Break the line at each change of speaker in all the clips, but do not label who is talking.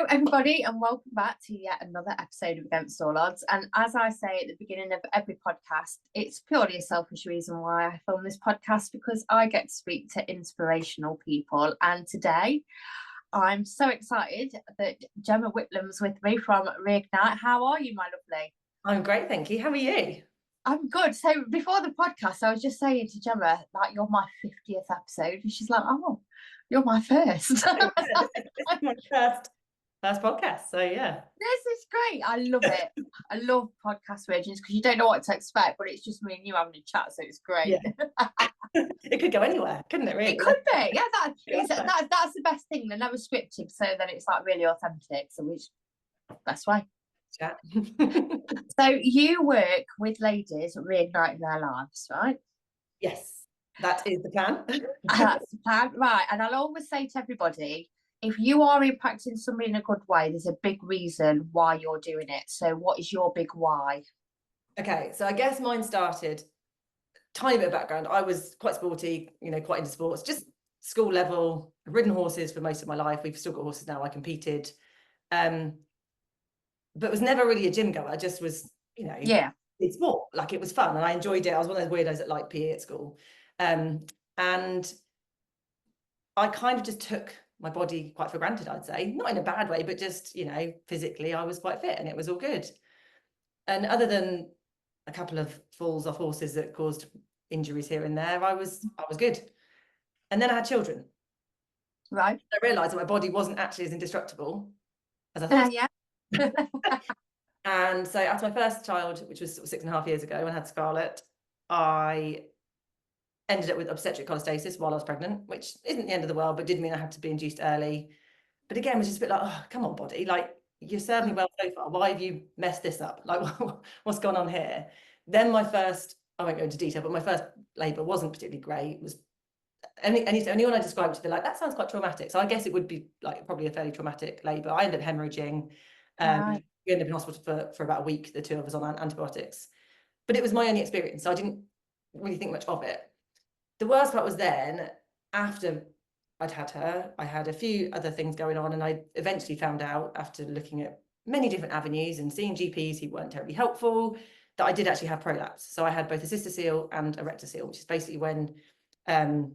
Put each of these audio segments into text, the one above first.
Hello, everybody, and welcome back to yet another episode of Against All Odds. And as I say at the beginning of every podcast, it's purely a selfish reason why I film this podcast, because I get to speak to inspirational people. And today, I'm so excited that Jemma Whitlam's with me from Reignite. How are you, my lovely?
I'm great, thank you. How are you?
I'm good. So before the podcast, I was just saying to Jemma, like, you're my 50th episode. And she's like, oh, you're my first.
This is my first podcast, so yeah.
This is great. I love it. I love podcast versions because you don't know what to expect, but it's just me and you having a chat, so it's great.
Yeah. It could go anywhere, couldn't it? Really,
it could be. Yeah, that's the best thing. They're never scripted, so then it's like really authentic. So which best way.
Chat.
So you work with ladies reigniting their lives, right?
Yes, that is the plan.
That's the plan, right? And I'll always say to everybody, if you are impacting somebody in a good way, there's a big reason why you're doing it. So what is your big why?
Okay, so I guess mine started, tiny bit of background. I was quite sporty, quite into sports, just school level. I've ridden horses for most of my life. We've still got horses now. I competed, but was never really a gym goer. I just was, it's sport. Like, it was fun and I enjoyed it. I was one of those weirdos that liked PE at school. And I kind of just took my body quite for granted, I'd say, not in a bad way, but just, physically I was quite fit and it was all good. And other than a couple of falls off horses that caused injuries here and there, I was good. And then I had children.
Right.
I realized that my body wasn't actually as indestructible as I thought.
Yeah.
And so after my first child, which was 6.5 years ago, when I had Scarlett, I ended up with obstetric cholestasis while I was pregnant, which isn't the end of the world, but did mean I had to be induced early. But again, was just a bit like, oh, come on, body, like, you served me well so far. Why have you messed this up? Like, what's gone on here? Then my first, I won't go into detail, but my first labour wasn't particularly great. It was anyone I described to, they're like, that sounds quite traumatic. So I guess it would be like probably a fairly traumatic labour. I ended up hemorrhaging.
Right.
We ended up in hospital for about a week, the two of us on antibiotics. But it was my only experience, so I didn't really think much of it. The worst part was then, after I'd had her, I had a few other things going on, and I eventually found out, after looking at many different avenues and seeing GPs who weren't terribly helpful, that I did actually have prolapse. So I had both a cystocele and a rectocele, which is basically when so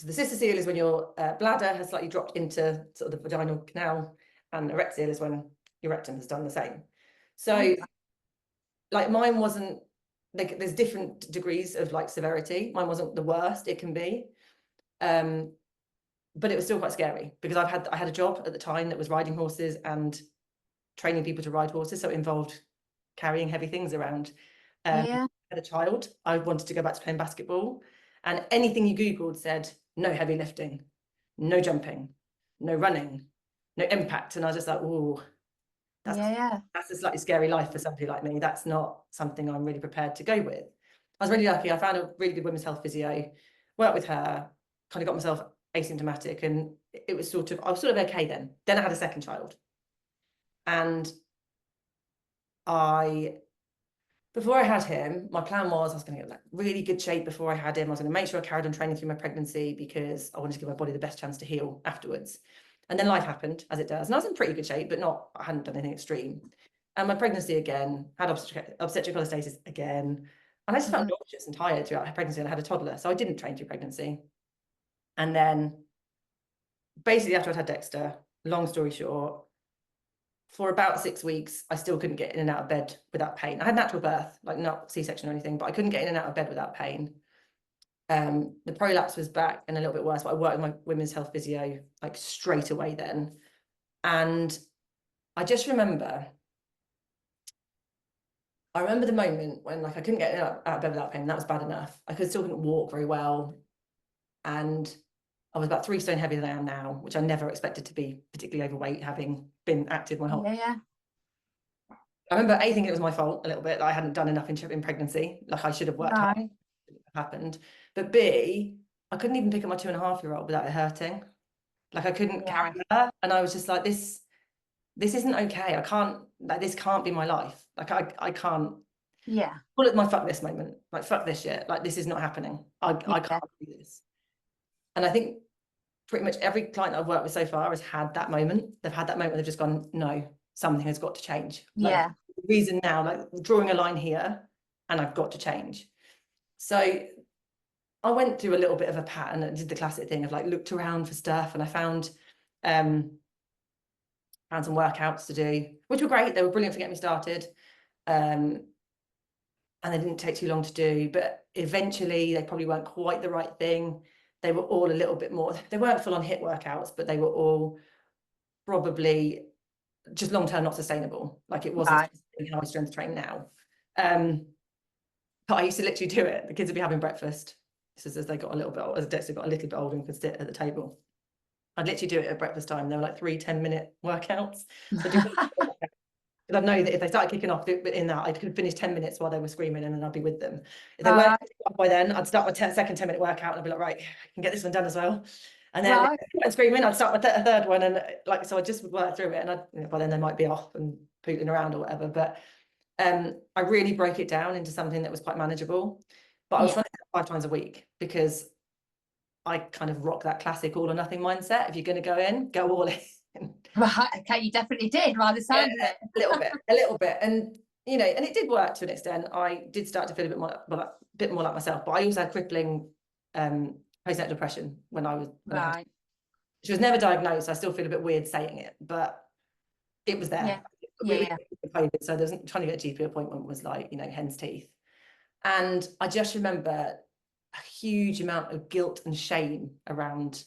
the cystocele is when your bladder has slightly dropped into sort of the vaginal canal, and a rectocele is when your rectum has done the same. So like, mine wasn't, like, there's different degrees of like severity. Mine wasn't the worst it can be, but it was still quite scary because I had a job at the time that was riding horses and training people to ride horses, so it involved carrying heavy things around. I had a child. I wanted to go back to playing basketball, and anything you googled said no heavy lifting, no jumping, no running, no impact, and I was just like, oh, that's a slightly scary life for somebody like me. That's not something I'm really prepared to go with. I was really lucky. I found a really good women's health physio, worked with her, kind of got myself asymptomatic, and I was sort of okay then. Then I had a second child, and before I had him, my plan was I was going to get like really good shape before I had him. I was going to make sure I carried on training through my pregnancy because I wanted to give my body the best chance to heal afterwards. And then life happened, as it does. And I was in pretty good shape, but I hadn't done anything extreme. And my pregnancy again, had obstetric cholestasis again. And I just felt nauseous and tired throughout my pregnancy, and I had a toddler. So I didn't train through pregnancy. And then basically after I'd had Dexter, long story short, for about 6 weeks, I still couldn't get in and out of bed without pain. I had natural birth, like not C-section or anything, but I couldn't get in and out of bed without pain. The prolapse was back and a little bit worse, but I worked with my women's health physio like straight away then. And I just remember, the moment when like I couldn't get out of bed without pain. That was bad enough. I still couldn't walk very well. And I was about 3 stone heavier than I am now, which I never expected to be particularly overweight, having been active my whole life. I remember thinking it was my fault a little bit, that I hadn't done enough in pregnancy. Like, I should have worked hard. It happened. But B, I couldn't even pick up my 2.5-year-old without it hurting. Like, I couldn't carry her, and I was just like, this isn't okay. I can't, like, this can't be my life. Like, I can't. Call it my fuck this moment. Like, fuck this shit. Like, this is not happening. I can't do this. And I think pretty much every client I've worked with so far has had that moment. They've had that moment where they've just gone, no, something has got to change.
Yeah.
The reason now, like drawing a line here, and I've got to change. So I went through a little bit of a pattern and did the classic thing of like looked around for stuff, and I found some workouts to do, which were great. They were brilliant for getting me started. And they didn't take too long to do, but eventually they probably weren't quite the right thing. They were all a little bit more, they weren't full on HIIT workouts, but they were all probably just long-term not sustainable. Like it wasn't how I strength train now. But I used to literally do it. The kids would be having breakfast. This is as they got a little bit, as Dexter got a little bit older and could sit at the table. I'd literally do it at breakfast time. They were like 3 10-minute workouts. So I know that if they started kicking off in that, I could finish 10 minutes while they were screaming, and then I'd be with them. If they weren't by then, I'd start my second 10-minute workout, and I'd be like, right, I can get this one done as well. And then if they weren't screaming, I'd start my third one, and like so I just would work through it. And by then they might be off and pootling around or whatever. But I really broke it down into something that was quite manageable. But I was trying to do it 5 times a week, because I kind of rock that classic all or nothing mindset. If you're going to go in, go all in.
Right, okay, you definitely did, by the sound of it.
a little bit. And, you know, and it did work to an extent. I did start to feel a bit more like myself, but I also had crippling postnatal depression when I was, she was never diagnosed. I still feel a bit weird saying it, but it was there. COVID, so there's trying to get a GP appointment was like, you know, hen's teeth. And I just remember a huge amount of guilt and shame around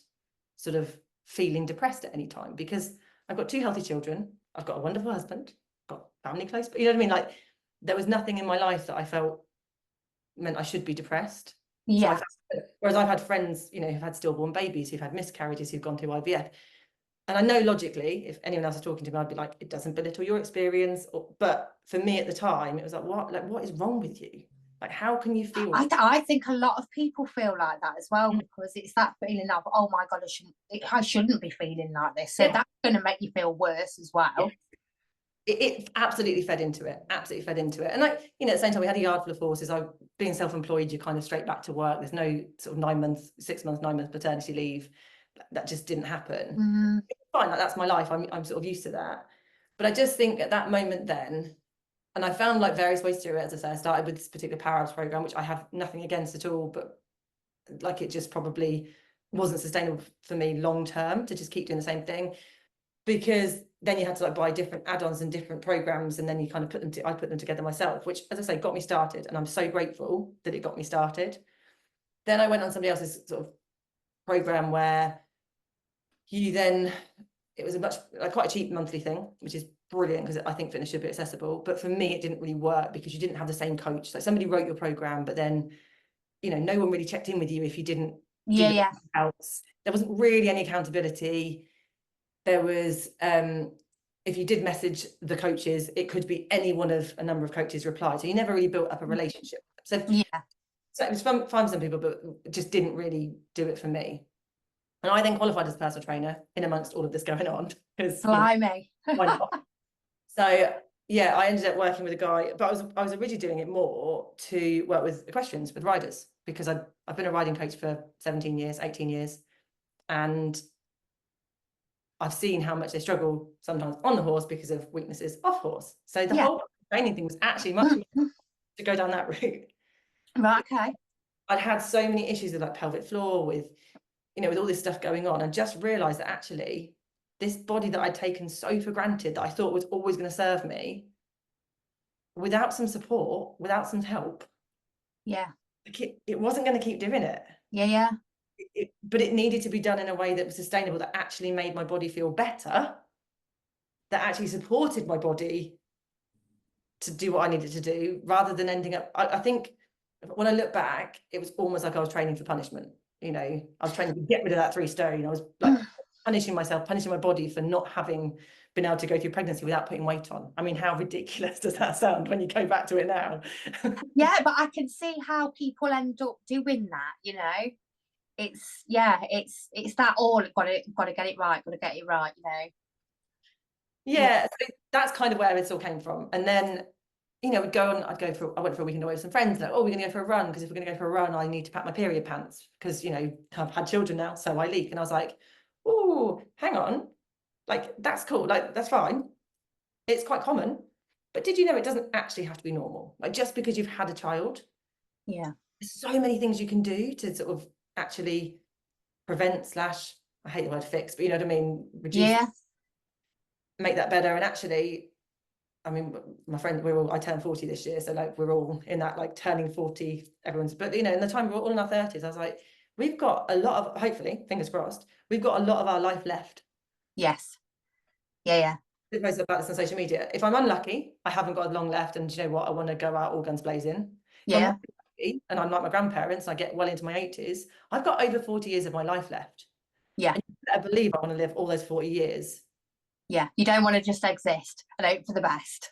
sort of feeling depressed at any time, because I've got 2 healthy children, I've got a wonderful husband, got family close, but you know what I mean, like there was nothing in my life that I felt meant I should be depressed. Whereas I've had friends, you know, who've had stillborn babies, who've had miscarriages, who've gone through IVF, and I know logically if anyone else is talking to me, I'd be like, it doesn't belittle your experience, but for me at the time it was like, what is wrong with you? Like, how can you feel?
I think a lot of people feel like that as well, because it's that feeling of, oh my God, I shouldn't be feeling like this. So that's going to make you feel worse as well.
It absolutely fed into it. And like, you know, at the same time, we had a yard full of horses. Being self-employed, you're kind of straight back to work. There's no sort of 6 months, 9 months paternity leave. That just didn't happen. It's fine, like that's my life. I'm sort of used to that. But I just think at that moment then, and I found like various ways to do it. As I say, I started with this particular Power Abs program, which I have nothing against at all, but like it just probably wasn't sustainable for me long term to just keep doing the same thing, because then you had to like buy different add-ons and different programs, and then you kind of I put them together myself, which, as I say, got me started, and I'm so grateful that it got me started. Then I went on somebody else's sort of program where it was quite a cheap monthly thing, which is brilliant because I think fitness should be accessible. But for me, it didn't really work because you didn't have the same coach. Like somebody wrote your program, but then, you know, no one really checked in with you if you didn't do else. There wasn't really any accountability. There was, if you did message the coaches, it could be any one of a number of coaches replied. So you never really built up a relationship. So it was fun for some people, but it just didn't really do it for me. And I then qualified as a personal trainer in amongst all of this going on, because why not? So yeah, I ended up working with a guy, but I was originally doing it more to work with equestrians, with riders, because I've been a riding coach for 17 years, 18 years, and I've seen how much they struggle sometimes on the horse because of weaknesses off horse. So the whole training thing was actually much more to go down that route.
Right, okay.
I'd had so many issues with like pelvic floor, with, you know, with all this stuff going on, and just realized that actually this body that I'd taken so for granted, that I thought was always going to serve me, without some support, without some help, it wasn't going to keep doing it. But it needed to be done in a way that was sustainable, that actually made my body feel better, that actually supported my body to do what I needed to do, rather than ending up, I think when I look back, it was almost like I was training for punishment. You know, I was trying to get rid of that 3 stone. I was like punishing myself, punishing my body for not having been able to go through pregnancy without putting weight on. I mean, how ridiculous does that sound when you go back to it now?
Yeah, but I can see how people end up doing that, you know. It's that all got to get it right, you know.
Yeah, so that's kind of where it all came from. And then you know, I went for a weekend away with some friends, like, oh, we're gonna go for a run, because if we're gonna go for a run, I need to pack my period pants, because, you know, I've had children now, so I leak. And I was like, oh, hang on, like, that's cool, like, that's fine. It's quite common. But did you know it doesn't actually have to be normal? Like, just because you've had a child,
Yeah.
there's so many things you can do to sort of actually prevent slash, I hate the word fix, but you know what I mean, reduce,
Yeah.
make that better. And actually, I mean, my friend, I turned 40 this year, so like we're all in that like turning 40, everyone's, but you know, in the time we're all in our 30s, I was like, we've got a lot of, hopefully, fingers crossed, we've got a lot of our life left.
Yes. Yeah.
It post about this on social media. If I'm unlucky, I haven't got long left, and you know what, I want to go out all guns blazing. If I'm
Yeah.
lucky, and I'm like my grandparents, I get well into my 80s, I've got over 40 years of my life left.
Yeah.
And you better believe I want to live all those 40 years.
Yeah. You don't want to just exist and hope for the best.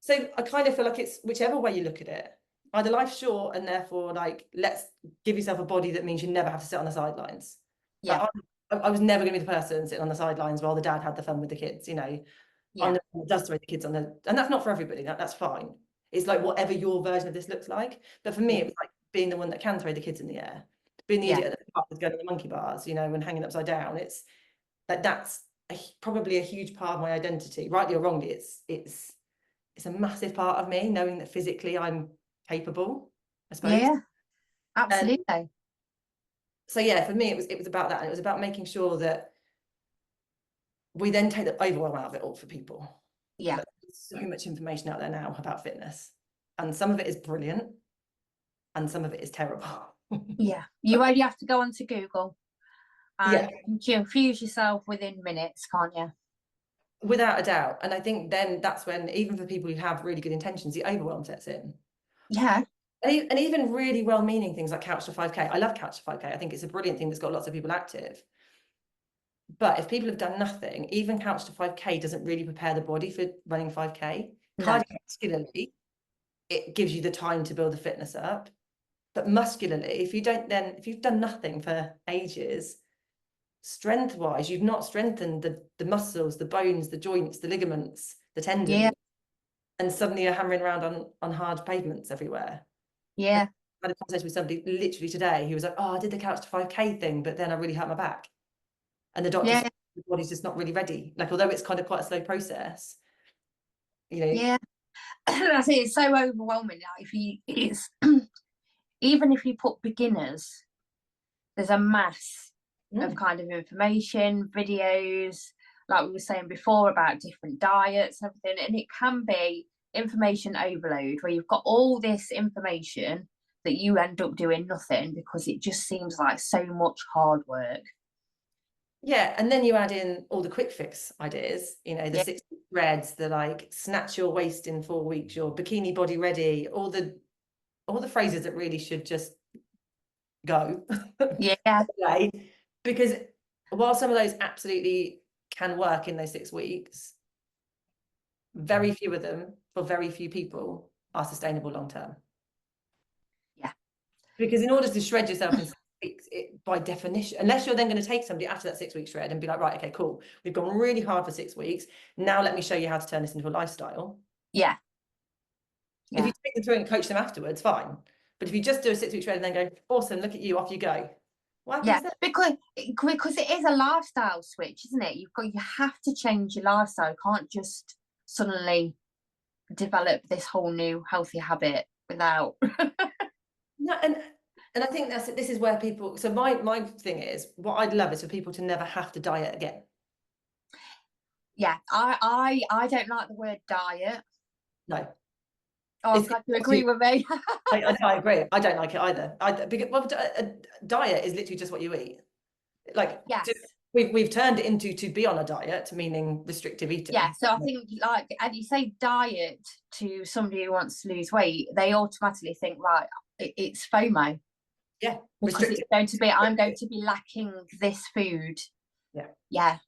So I kind of feel like it's whichever way you look at it. Either life's short, and therefore, like, let's give yourself a body that means you never have to sit on the sidelines.
Yeah.
Like, I was never going to be the person sitting on the sidelines while the dad had the fun with the kids. You know, I'm
Yeah.
the one that does throw the kids on the, and that's not for everybody. That's fine. It's like whatever your version of this looks like. But for me,
Yeah.
it was like being the one that can throw the kids in the air, being the
Yeah.
idiot at the park with going to the monkey bars, you know, and hanging upside down. It's like that's probably a huge part of my identity, rightly or wrongly. It's a massive part of me, knowing that physically I'm capable, I suppose.
Yeah.
And
Absolutely.
so yeah, for me it was about that, and it was about making sure that we then take the overwhelm out of it all for people.
Yeah.
Like, there's so much information out there now about fitness, and some of it is brilliant and some of it is terrible.
Yeah. You only have to go onto Google and
Yeah,
confuse yourself within minutes, can't you?
without a doubt. And I think then that's when, even for people who have really good intentions, the overwhelm sets in.
Yeah.
And even really well-meaning things like Couch to 5K. I love Couch to 5K. I think it's a brilliant thing that's got lots of people active. But if people have done nothing, even Couch to 5K doesn't really prepare the body for running 5K.
No.
Cardiovascularly, it gives you the time to build the fitness up. But muscularly, if you've done nothing for ages, strength-wise, you've not strengthened the muscles, the bones, the joints, the ligaments, the tendons.
Yeah.
And suddenly you're hammering around on hard pavements everywhere.
Yeah.
I had a conversation with somebody literally today who was like, oh, I did the Couch to 5K thing, but then I really hurt my back. And the doctor said the body's just not really ready. Like, although it's kind of quite a slow process, you know.
Yeah. That's it. It's so overwhelming. Like, it's even if you put beginners, there's a mass of kind of information, videos, like we were saying before about different diets and everything. And it can be information overload where you've got all this information that you end up doing nothing because it just seems like so much hard work.
Yeah, and then you add in all the quick fix ideas, you know, the
Yeah.
6 threads, the like snatch your waist in 4 weeks, your bikini body ready, all the phrases that really should just go.
Yeah.
away. Because while some of those absolutely can work in those 6 weeks, very few of them for very few people are sustainable long term.
Yeah.
Because in order to shred yourself in 6 weeks, by definition, unless you're then going to take somebody after that 6-week shred and be like, right, okay, cool, we've gone really hard for 6 weeks. Now let me show you how to turn this into a lifestyle.
Yeah.
If you take them through and coach them afterwards, fine. But if you just do a 6-week shred and then go, awesome, look at you, off you go. What happens then?
Because it is a lifestyle switch, isn't it? You have to change your lifestyle. You can't just suddenly develop this whole new healthy habit without.
No, and I think this is where people, so my thing is, what I'd love is for people to never have to diet again.
Yeah, I don't like the word diet.
No.
Oh, God, you agree with me?
I agree. I don't like it either. Because a diet is literally just what you eat. Like,
Yes.
We've turned it into to be on a diet, meaning restrictive eating.
Yeah, so I think, like, and you say diet to somebody who wants to lose weight, they automatically think, right, it's FOMO.
Yeah,
because it's going to be, I'm going to be lacking this food.
Yeah.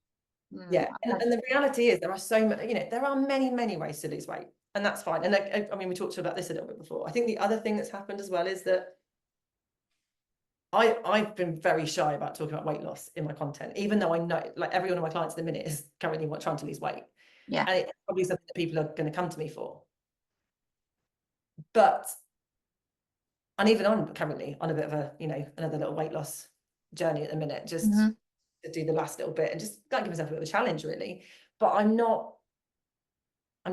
And the reality is there are so many, you know, there are many ways to lose weight, and that's fine. And I mean, we talked about this a little bit before. I think the other thing that's happened as well is that I've been very shy about talking about weight loss in my content, even though I know, like, every one of my clients at the minute is currently trying to lose weight.
Yeah.
And it's probably something that people are going to come to me for. But, and even I'm currently on a bit of a, you know, another little weight loss journey at the minute, just to do the last little bit and just like give myself a bit of a challenge really. But I'm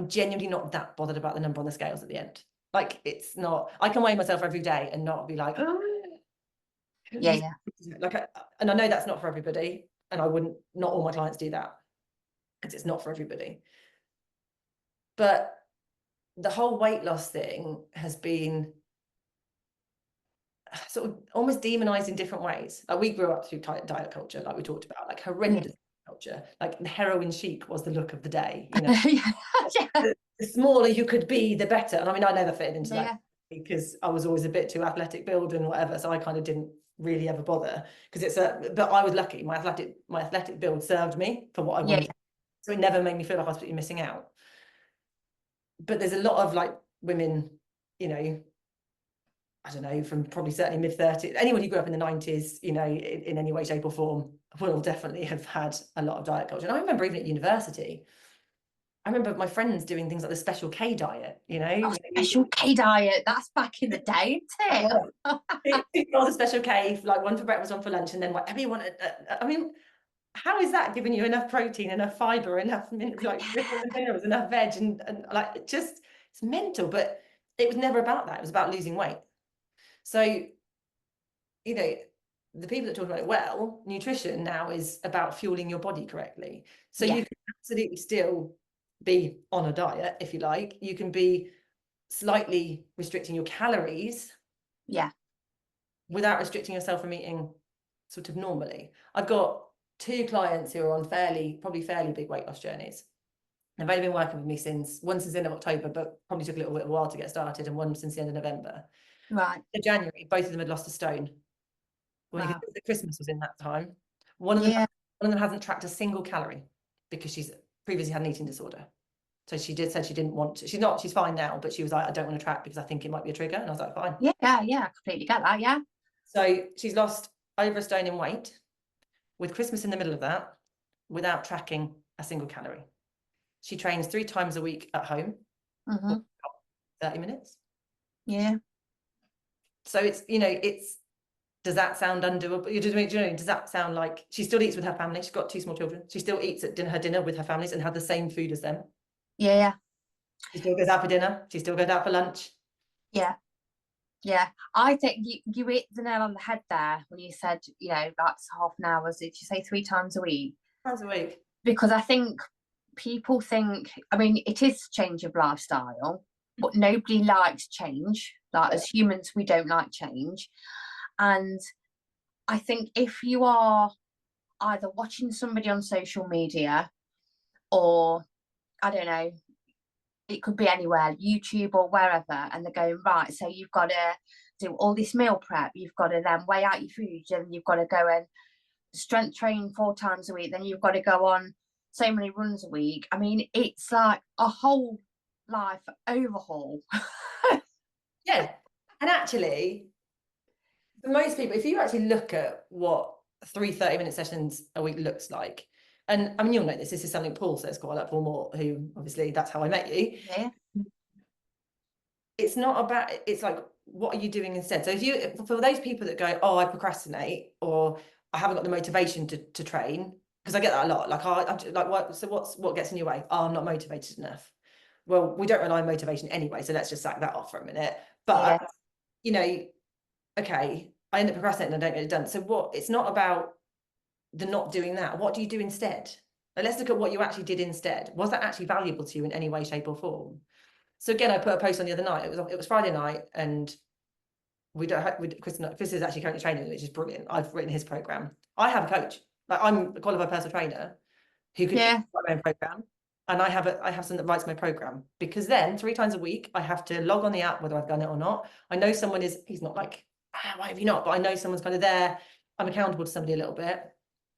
genuinely not that bothered about the number on the scales at the end. Like, it's not, I can weigh myself every day and not be like, oh,
yeah.
Like, and I know that's not for everybody, and not all my clients do that, because it's not for everybody. But the whole weight loss thing has been sort of almost demonized in different ways. Like, we grew up through diet culture, like we talked about, like horrendous culture. Like, the heroin chic was the look of the day, you know. The smaller you could be, the better. And I mean, I never fit into that because I was always a bit too athletic build and whatever, so I kind of didn't really ever bother, because but I was lucky. My athletic build served me for what I wanted, so it never made me feel like I was completely missing out. But there's a lot of like women, you know, I don't know, from probably certainly mid-30s, anyone who grew up in the 90s, you know, in any way, shape or form, will definitely have had a lot of diet culture. And I remember even at university, I remember my friends doing things like the Special K diet, you know.
Oh, Special K diet, that's back in the day, isn't it?
Two bowls of Special K, like one for breakfast, one for lunch, and then like everyone, I mean, how is that giving you enough protein, enough fibre, enough like minerals, enough veg, and like, it's mental. But it was never about that. It was about losing weight. So, you know, the people that talk about it well, nutrition now is about fueling your body correctly. So you can absolutely still be on a diet, if you like. You can be slightly restricting your calories, without restricting yourself from eating sort of normally. I've got 2 clients who are on probably fairly big weight loss journeys. They've only been working with me since the end of October, but probably took a little while to get started, and one since the end of November.
Right.
In January, both of them had lost a stone. When Christmas was in that time. One of them hasn't tracked a single calorie because she's previously had an eating disorder. So said she didn't want to. She's fine now, but she was like, I don't want to track because I think it might be a trigger. And I was like, fine.
Yeah, I completely get that,
So she's lost over a stone in weight, with Christmas in the middle of that, without tracking a single calorie. She trains 3 times a week at home, 30 minutes.
Yeah.
So it's, you know, does that sound undoable? You know, does that sound like she still eats with her family? She's got 2 small children. She still eats at her dinner with her families and had the same food as them.
Yeah.
She still goes out for dinner. She still goes out for lunch.
Yeah. I think you hit the nail on the head there when you said, you know, that's half an hour. Did you say 3 times a week?
Times a week.
Because I think people think, I mean, it is change of lifestyle, but nobody likes change. Like, as humans, we don't like change. And I think if you are either watching somebody on social media, or I don't know, it could be anywhere, YouTube or wherever, and they're going, right, so you've got to do all this meal prep, you've got to then weigh out your food, and you've got to go and strength train 4 times a week, then you've got to go on so many runs a week. I mean, it's like a whole life overhaul.
Yeah. And actually, for most people, if you actually look at what 3 30-minute sessions a week looks like, and I mean, you'll know this is something Paul says quite a lot, Paul Moore, who obviously that's how I met you.
Yeah.
It's not about, it's like, what are you doing instead? So for those people that go, oh, I procrastinate, or I haven't got the motivation to train, because I get that a lot. Like, I'm like, what gets in your way? Oh, I'm not motivated enough. Well, we don't rely on motivation anyway, so let's just sack that off for a minute. But you know, okay, I end up procrastinating and I don't get it done. So it's not about the not doing that. What do you do instead? Like, let's look at what you actually did instead. Was that actually valuable to you in any way, shape or form? So again, I put a post on the other night. It was Friday night, and Chris is actually currently training, which is brilliant. I've written his program. I have a coach. Like, I'm a qualified personal trainer who could write my own program, and I have someone that writes my program, because then 3 times a week I have to log on the app whether I've done it or not. I know someone he's not like, why have you not? But I know someone's kind of there. I'm accountable to somebody a little bit.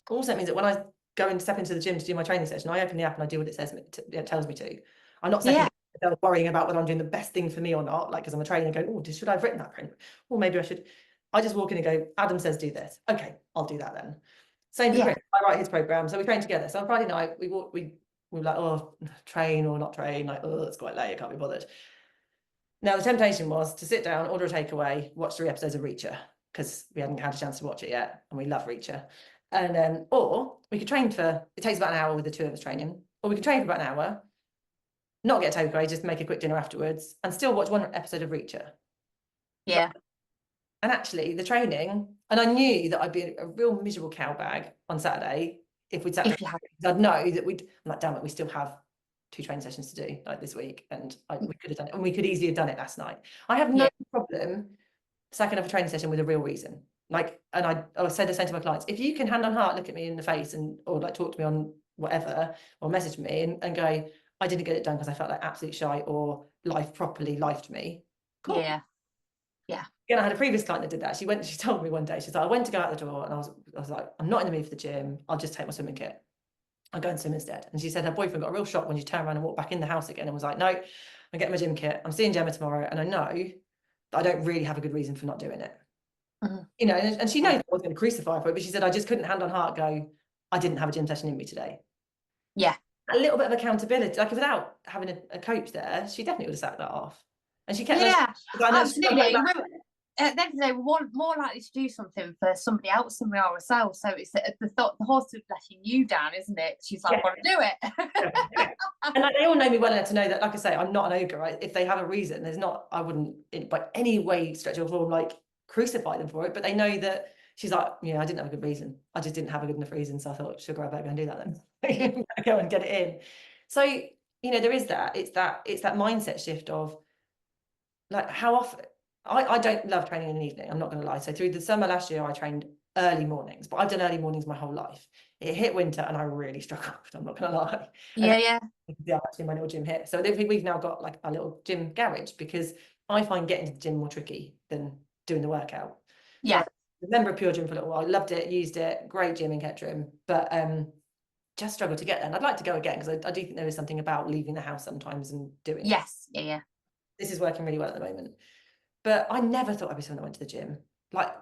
Also, it means that when I go and step into the gym to do my training session, I open the app and I do what it tells me to. I'm not worrying about whether I'm doing the best thing for me or not. Like, because I'm a trainer, going, oh, should I have written that print? Or maybe I should. I just walk in and go, Adam says do this. Okay, I'll do that then. Same for Chris. I write his program, so we train together. So on Friday night, we were like, oh, train or not train. Like, oh, it's quite late, I can't be bothered. Now, the temptation was to sit down, order a takeaway, watch 3 episodes of Reacher, because we hadn't had a chance to watch it yet, and we love Reacher. And or we could train for, it takes about an hour with the 2 of us training, or we could train for about an hour, not get a takeaway, just make a quick dinner afterwards, and still watch 1 episode of Reacher.
Yeah.
And actually, the training, and I knew that I'd be a real miserable cowbag on Saturday if we'd sat down.
If you have.
I'd know that I'm like, damn it, we still have 2 training sessions to do like this week, and we could have done it, and we could easily have done it last night. I have no problem sacking off a training session with a real reason. Like, and I said the same to my clients: if you can hand on heart look at me in the face and or like talk to me on whatever, or message me and go, I didn't get it done because I felt like absolute shite, or life properly lifed me. Cool.
Yeah. Yeah.
Again, I had a previous client that did that. She told me one day, she's like, I went to go out the door and I was like, I'm not in the mood for the gym. I'll just take my swimming kit. I'll go and swim instead. And she said her boyfriend got a real shock when she turned around and walked back in the house again and was like, no, I'm getting my gym kit. I'm seeing Jemma tomorrow. And I know that I don't really have a good reason for not doing it. You know, and she knows I was going to crucify her for it, but she said, I just couldn't hand on heart go, I didn't have a gym session in me today.
Yeah.
A little bit of accountability, like without having a coach there, she definitely would have sacked that off. And she kept,
absolutely. At the end of the day, we want more likely to do something for somebody else than we are ourselves. So it's the horse is letting you down, isn't it? She's like, I want to do it.
And like, they all know me well enough to know that, like I say, I'm not an ogre. Right? If they have a reason, I wouldn't by any way stretch or form like crucify them for it. But they know that she's like, yeah, I didn't have a good reason. I just didn't have a good enough reason. So I thought, sugar, I better go and do that then. Go and get it in. So, you know, there is that. It's that mindset shift of like how often. I don't love training in the evening, I'm not going to lie. So through the summer last year, I trained early mornings, but I've done early mornings my whole life. It hit winter and I really struggled, I'm not going to lie. Yeah, actually my little gym hit. So we've now got like a little gym garage because I find getting to the gym more tricky than doing the workout.
Yeah.
So I was a member of Pure Gym for a little while, loved it, used it, great gym in Kettering, but just struggled to get there. And I'd like to go again because I do think there is something about leaving the house sometimes and doing it.
Yeah.
This is working really well at the moment. But I never thought I'd be someone that went to the gym. Like,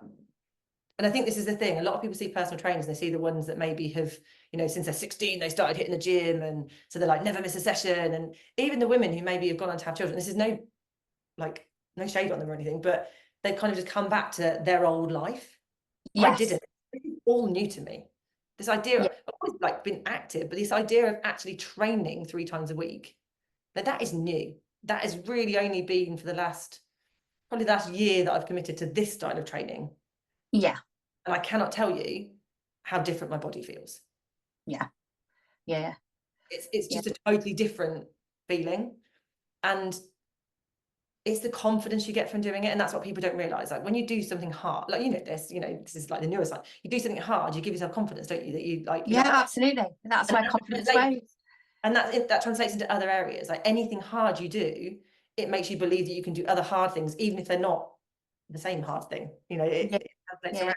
and I think this is the thing. A lot of people see personal trainers and they see the ones that maybe have, you know, since they're 16, they started hitting the gym. And so they're like, never miss a session. And even the women who maybe have gone on to have children, this is no shade on them or anything, but they kind of just come back to their old life. Yes. I didn't. This is all new to me. This idea of, I've always like been active, but this idea of actually training 3 times a week, that is new. That has really only been for probably the last year that I've committed to this style of training.
Yeah.
And I cannot tell you how different my body feels.
Yeah.
It's just a totally different feeling. And it's the confidence you get from doing it. And that's what people don't realize. Like when you do something hard, like, this is like the neuroscience, you do something hard, you give yourself confidence, don't you? That you like.
Yeah, absolutely. And that's why confidence grows.
And that translates into other areas. Like anything hard you do, it makes you believe that you can do other hard things, even if they're not the same hard thing. You know, it translates around.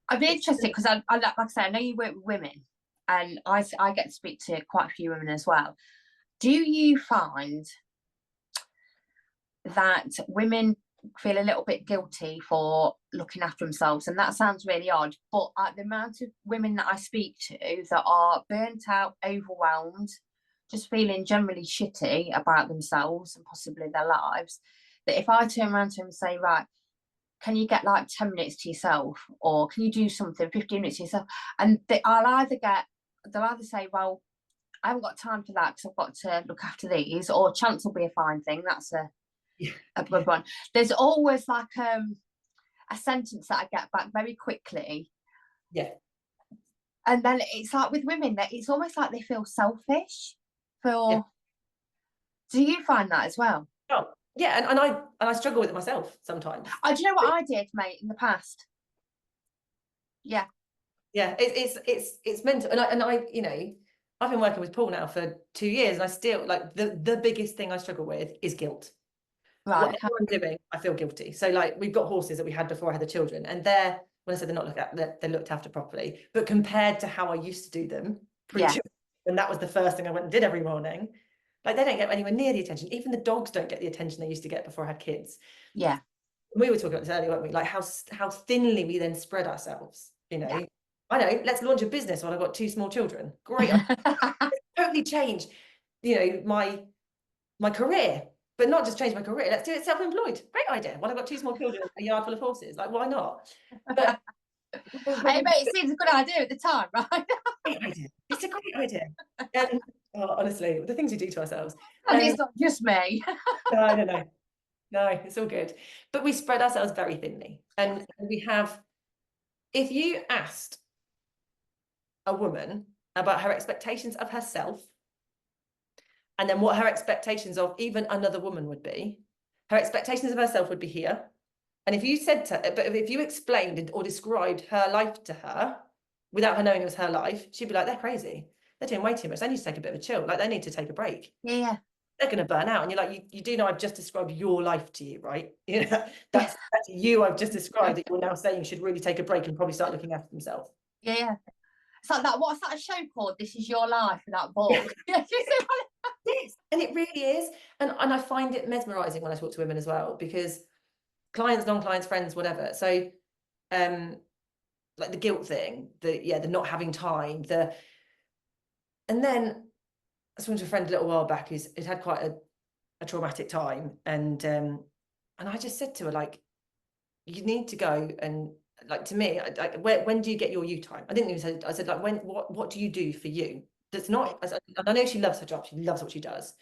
I'd be interested because I like I say, I know you work with women, and I get to speak to quite a few women as well. Do you find that women feel a little bit guilty for looking after themselves? And that sounds really odd, but the amount of women that I speak to that are burnt out, overwhelmed, just feeling generally shitty about themselves and possibly their lives, that if I turn around to them and say, right, can you get like 10 minutes to yourself, or can you do something 15 minutes to yourself, and they'll either say, well, I haven't got time for that because I've got to look after these, or chance will be a fine thing. That's a good one. There's always like a sentence that I get back very quickly.
Yeah.
And then it's like with women that it's almost like they feel selfish for. Do you find that as well?
Oh, yeah, and I struggle with it myself sometimes.
Do you know what I did, mate, in the past? Yeah,
it's mental, and I you know, I've been working with Paul now for 2 years, and I still like the biggest thing I struggle with is guilt. Right. Whatever I'm doing, I feel guilty. So like we've got horses that we had before I had the children, and when I said they're not they're looked after properly, but compared to how I used to do them and that was the first thing I went and did every morning. Like they don't get anywhere near the attention. Even the dogs don't get the attention they used to get before I had kids.
Yeah.
We were talking about this earlier, weren't we? Like how thinly we then spread ourselves, you know. Yeah. I know, let's launch a business when I've got 2 small children. Great. Totally changed, you know, my career. but not just change my career. Let's do it self-employed. Great idea. Well, I've got 2 small children, a yard full of horses. Like, why not? But
I bet it seems a good idea at the time, right?
great idea. It's a great idea. And honestly, the things we do to ourselves.
And it's not just me.
No, it's all good. But we spread ourselves very thinly. And we have, if you asked a woman about her expectations of herself, and then what her expectations of even another woman would be, her expectations of herself would be here. And if you said to her, but if you explained or described her life to her without her knowing it was her life, she'd be like, they're crazy. They're doing way too much. They need to take a bit of a chill. Like, they need to take a break.
Yeah.
They're going to burn out. And you're like, you do know I've just described your life to you, right? You know, that's you I've just described, that you're now saying should really take a break and probably start looking after themselves.
Yeah. It's like that. What's that show called? This Is Your Life, that book.
Yes, and it really is. And I find it mesmerizing when I talk to women as well, because clients, non-clients, friends, whatever. So like the guilt thing, the not having time, and then I spoke to a friend a little while back who's had quite a traumatic time, and I just said to her, like, you need to go and, like, to me, when do you get your you time? I didn't even say, I said, like, what do you do for you? That's not, and I know she loves her job, she loves what she does,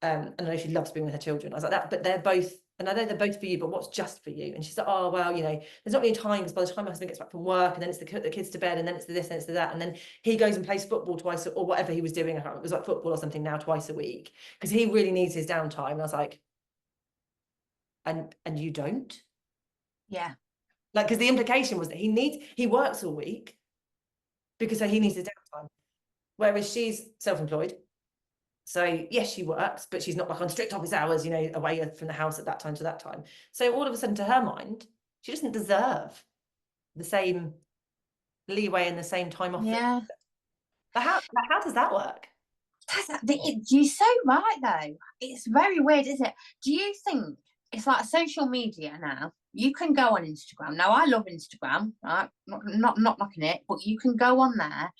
and I know she loves being with her children. I was like, that, but they're both, and I know they're both for you, but what's just for you? And she's like, oh, well, you know, there's not really time, because by the time my husband gets back from work, and then it's the kids to bed, and then it's this, and it's that, and then he goes and plays football twice, or whatever he was doing, it was like football or something now, twice a week, because he really needs his downtime. And I was like, and you don't?
Yeah.
Like, because the implication was that he works all week because he needs his downtime, whereas she's self-employed. So yes, she works, but she's not like on strict office hours, you know, away from the house at that time to that time. So all of a sudden, to her mind, she doesn't deserve the same leeway and the same time off.
Yeah.
But how does that work?
You're so right, though. It's very weird, isn't it? Do you think it's like social media now? You can go on Instagram. Now, I love Instagram, right? Not knocking it, but you can go on there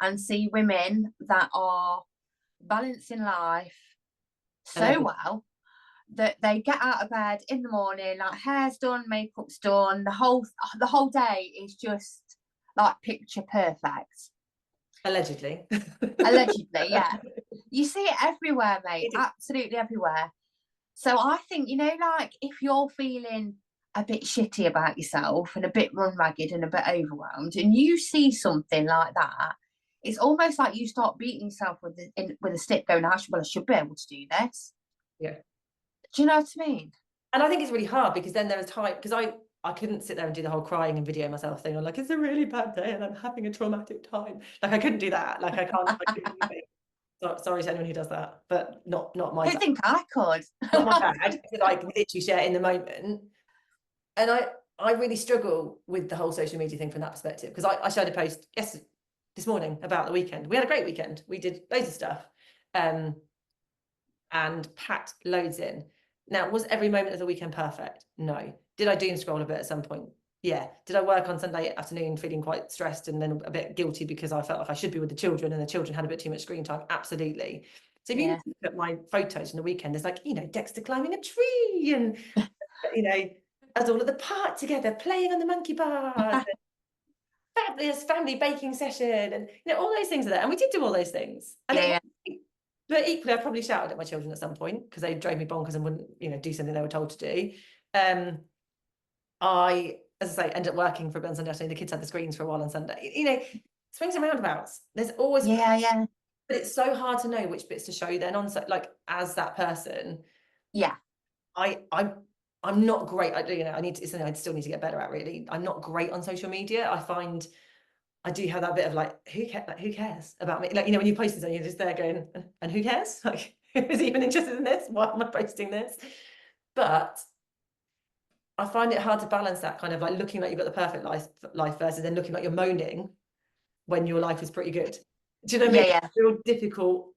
and see women that are balancing life so well that they get out of bed in the morning, like hair's done, makeup's done, the whole day is just like picture perfect.
Allegedly.
Allegedly, yeah. You see it everywhere, mate. Absolutely everywhere. So I think, you know, like, if you're feeling a bit shitty about yourself and a bit run ragged and a bit overwhelmed, and you see something like that, it's almost like you start beating yourself with a stick, going, I should be able to do this.
Yeah.
Do you know what I mean?
And I think it's really hard, because then there was time, because I couldn't sit there and do the whole crying and video myself thing. I'm like, it's a really bad day and I'm having a traumatic time. Like, I couldn't do that. Like, I can't. Sorry to anyone who does that, but not my
I think I could.
Not my bad. To, like, literally share in the moment. And I really struggle with the whole social media thing from that perspective, because I shared a post this morning about the weekend. We had a great weekend. We did loads of stuff, and packed loads in. Now, was every moment of the weekend perfect? No. Did I doom scroll a bit at some point? Yeah. Did I work on Sunday afternoon feeling quite stressed and then a bit guilty because I felt like I should be with the children and the children had a bit too much screen time? Absolutely. So if you look at my photos from the weekend, there's like, you know, Dexter climbing a tree, and, you know, us all at the park together playing on the monkey bars, fabulous family baking session, and, you know, all those things are there. And we did do all those things. And but equally, I probably shouted at my children at some point because they drove me bonkers and wouldn't, you know, do something they were told to do. I, as I say, ended up working for a bit on Sunday afternoon. The kids had the screens for a while on Sunday. You know, swings and roundabouts. There's always but it's so hard to know which bits to show then on. So, like, as that person, I'm not great. You know, it's something I still need to get better at. Really, I'm not great on social media. I find I do have that bit of like, who cares about me? Like, you know, when you post something, you're just there going, and who cares? Like, who's even interested in this? Why am I posting this? But I find it hard to balance that kind of like looking like you've got the perfect life versus then looking like you're moaning when your life is pretty good. Do you know what I mean? It's a real difficult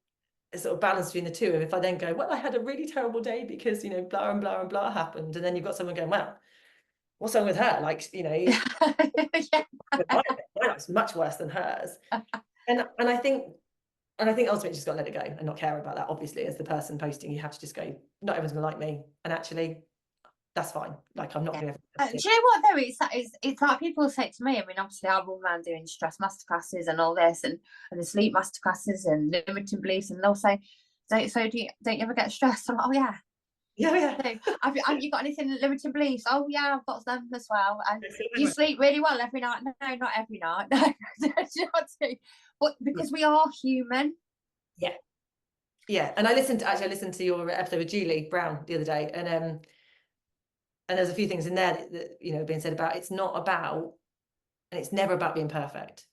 sort of balance between the two. If I then go, well, I had a really terrible day because, you know, blah and blah and blah happened, and then you've got someone going, well, what's wrong with her? Like, you know, my life's much worse than hers. And I think And I think ultimately you just got to let it go and not care about that. Obviously, as the person posting, you have to just go, not everyone's gonna like me, and actually that's fine. Like, I'm not
Yeah.
gonna
Do you know what though? It's like people say to me. I mean, obviously, I run around doing stress masterclasses and all this, and the sleep masterclasses and limiting beliefs, and they'll say, "So don't you ever get stressed?" I'm like, "Oh yeah."
yeah.
So, have you got anything limiting beliefs? Oh yeah, I've got them as well. And you
Yeah.
sleep really well every night? No, not every night. No, do you know what I mean? But because we are human.
Yeah. Yeah. And I listened to your episode with Julie Brown the other day, and there's a few things in there that you know being said about it's not about, and it's never about being perfect.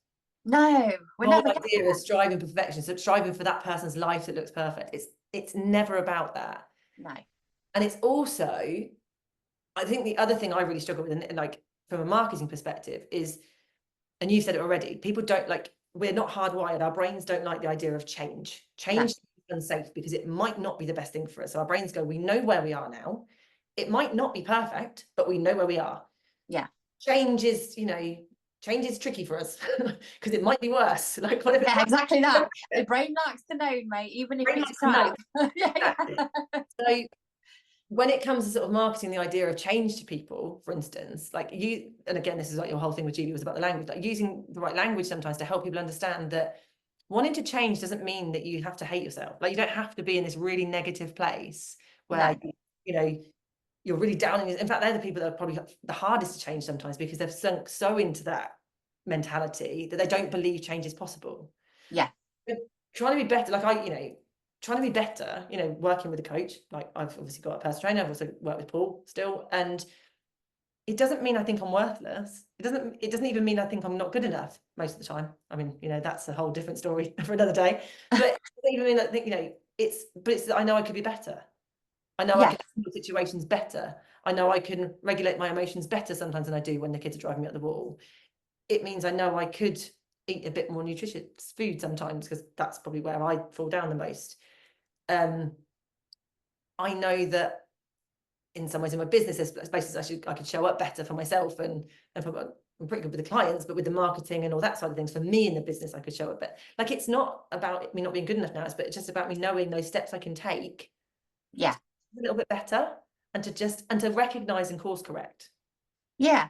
No, we're
The whole
never.
idea is striving for perfection, so striving for that person's life that looks perfect. It's never about that.
No.
And it's also, I think the other thing I really struggle with, and like from a marketing perspective, is, and you said it already, people don't like, we're not hardwired. Our brains don't like the idea of change. Change is unsafe because it might not be the best thing for us. So our brains go, we know where we are now. It might not be perfect, but we know where we are.
Yeah.
Change is, change is tricky for us because it might be worse. Like, what if
Yeah, exactly that. The brain likes to know, mate, even if it's crap. Yeah.
So when it comes to sort of marketing the idea of change to people, for instance, like you, and again, this is like your whole thing with Julie was about the language, like using the right language sometimes to help people understand that wanting to change doesn't mean that you have to hate yourself. Like, you don't have to be in this really negative place where, you're really down. In fact, they're the people that are probably the hardest to change sometimes because they've sunk so into that mentality that they don't believe change is possible.
Yeah.
But trying to be better, like trying to be better, working with a coach, like I've obviously got a personal trainer, I've also worked with Paul still, and it doesn't mean I think I'm worthless. It doesn't even mean I think I'm not good enough most of the time. I mean, that's a whole different story for another day. But it doesn't even mean that, it's I know I could be better. I know I can handle situations better. I know I can regulate my emotions better sometimes than I do when the kids are driving me up the wall. It means I know I could eat a bit more nutritious food sometimes, because that's probably where I fall down the most. I know that in some ways in my business, there's places I could show up better for myself, and I'm pretty good with the clients, but with the marketing and all that side of things, for me in the business, I could show up better. Like, it's not about me not being good enough now, it's just about me knowing those steps I can take.
Yeah.
A little bit better, and to recognize and course correct.
Yeah.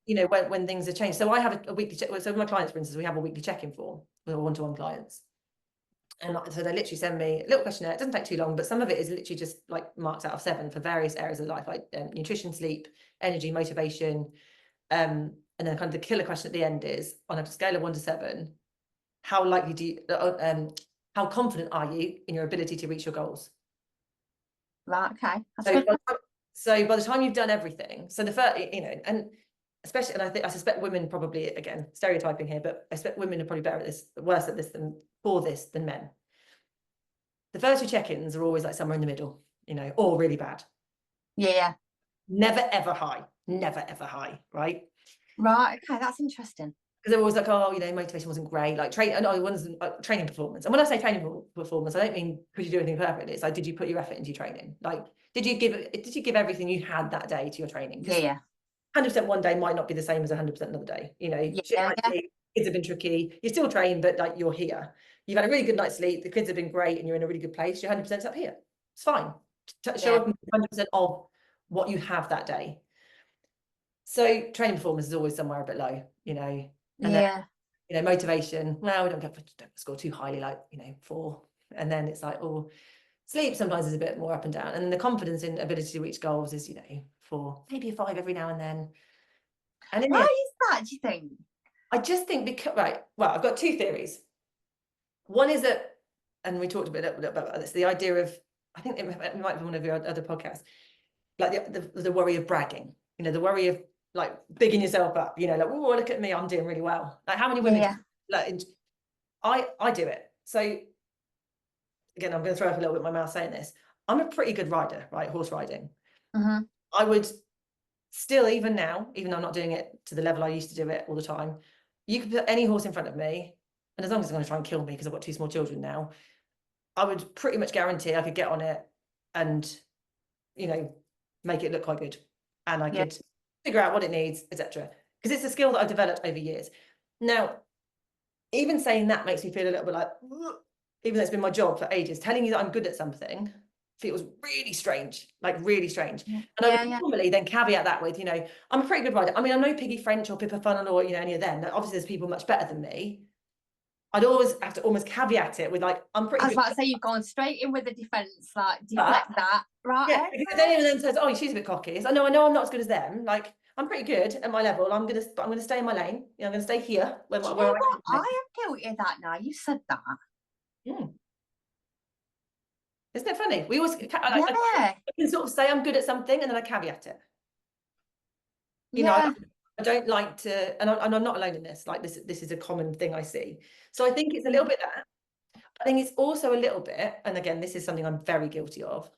When things are changed. So I have a weekly check. So with my clients, for instance, we have a weekly check-in form with one-to-one clients. And so they literally send me a little questionnaire. It doesn't take too long, but some of it is literally just like marks out of 7 for various areas of life, like nutrition, sleep, energy, motivation. And then kind of the killer question at the end is, on a scale of 1 to 7, how likely do you, how confident are you in your ability to reach your goals?
Right. Okay.
So by the time you've done everything, so the first, and especially, and I suspect women probably, again, stereotyping here, but I expect women are probably worse at this than men. The first 2 check-ins are always like somewhere in the middle, or really bad.
Yeah.
Never ever high, right?
Right. Okay, that's interesting.
Because they're always like, oh, motivation wasn't great, like training performance. And when I say training performance, I don't mean could you do anything perfectly. It's like, did you put your effort into your training? Like, did you give everything you had that day to your training?
Yeah.
100% one day might not be the same as 100% another day. Kids have been tricky. You still train, but like, you're here. You've had a really good night's sleep. The kids have been great, and you're in a really good place. You're 100% up here. It's fine. Show up 100% of what you have that day. So training performance is always somewhere a bit low, and then, motivation. Well, we don't score too highly, like 4. And then it's like, sleep sometimes is a bit more up and down. And the confidence in ability to reach goals is, 4, maybe a 5 every now and then. And
why is that, do you think?
I just think I've got 2 theories. One is that, and we talked a bit about this, the idea of, I think it might be one of your other podcasts, like the worry of bragging, the worry of like bigging yourself up, like, oh, look at me, I'm doing really well. Like, how many women I do it. So again, I'm going to throw up a little bit in my mouth saying this. I'm a pretty good rider, right? Horse riding. I would still, even now, even though I'm not doing it to the level I used to do it all the time, you could put any horse in front of me, and as long as it's going to try and kill me because I've got 2 small children now, I would pretty much guarantee I could get on it and, make it look quite good. And I could figure out what it needs, etc. Because it's a skill that I've developed over years. Now, even saying that makes me feel a little bit like, even though it's been my job for ages, telling you that I'm good at something feels really strange, like really strange. And I would normally then caveat that with, you know, I'm a pretty good rider. I mean, I'm no Piggy French or Pippa Funnel or, you know, any of them. Obviously, there's people much better than me. I'd always have to almost caveat it with, like, I'm pretty good.
I was about to say, you've gone straight in with the defence, like, deflect that, right?
Yeah, because if anyone then says, oh, she's a bit cocky, it's like, no, I know I'm not as good as them. Like, I'm pretty good at my level. I'm gonna stay in my lane. You know, I'm gonna stay here.
I am guilty of that now. You said that.
Isn't it funny? We always I can sort of say I'm good at something and then I caveat it. You know, I don't like to, and I'm not alone in this. Like, this is a common thing I see. So I think it's a little bit that. I think it's also a little bit, and again, this is something I'm very guilty of.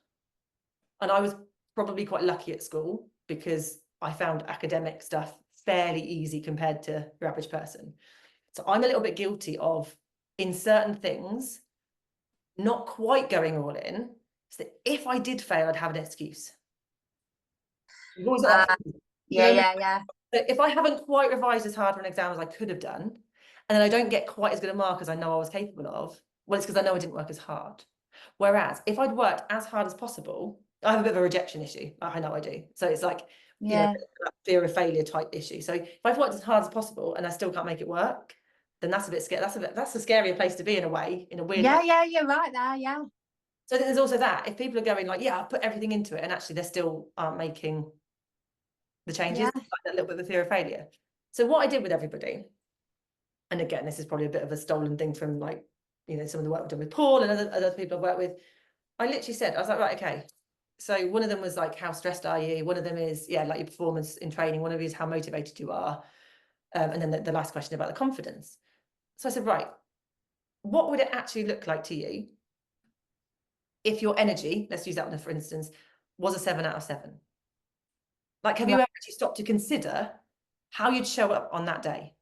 And I was probably quite lucky at school because I found academic stuff fairly easy compared to your average person. So I'm a little bit guilty of, in certain things, not quite going all in, so that if I did fail, I'd have an excuse.
Yeah.
So if I haven't quite revised as hard for an exam as I could have done, and then I don't get quite as good a mark as I know I was capable of, well, it's because I know I didn't work as hard. Whereas if I'd worked as hard as possible, I have a bit of a rejection issue. I know I do. So it's like, you know, fear of failure type issue. So if I've worked as hard as possible and I still can't make it work, then that's a bit scary. That's a scarier place to be in a way, in a weird way.
Yeah, you're right there, yeah.
So there's also that. If people are going like, yeah, I'll put everything into it, and actually they still aren't making the changes, like a little bit of a fear of failure. So what I did with everybody, and again, this is probably a bit of a stolen thing from, like, you know, some of the work I've done with Paul and other people I've worked with, I literally said, I was like, right, okay. So one of them was like, how stressed are you? One of them is, yeah, like your performance in training. One of them is how motivated you are. And then the last question about the confidence. So I said, right, what would it actually look like to you if your energy, let's use that one for instance, was a 7 out of 7? Like, have you ever actually stopped to consider how you'd show up on that day?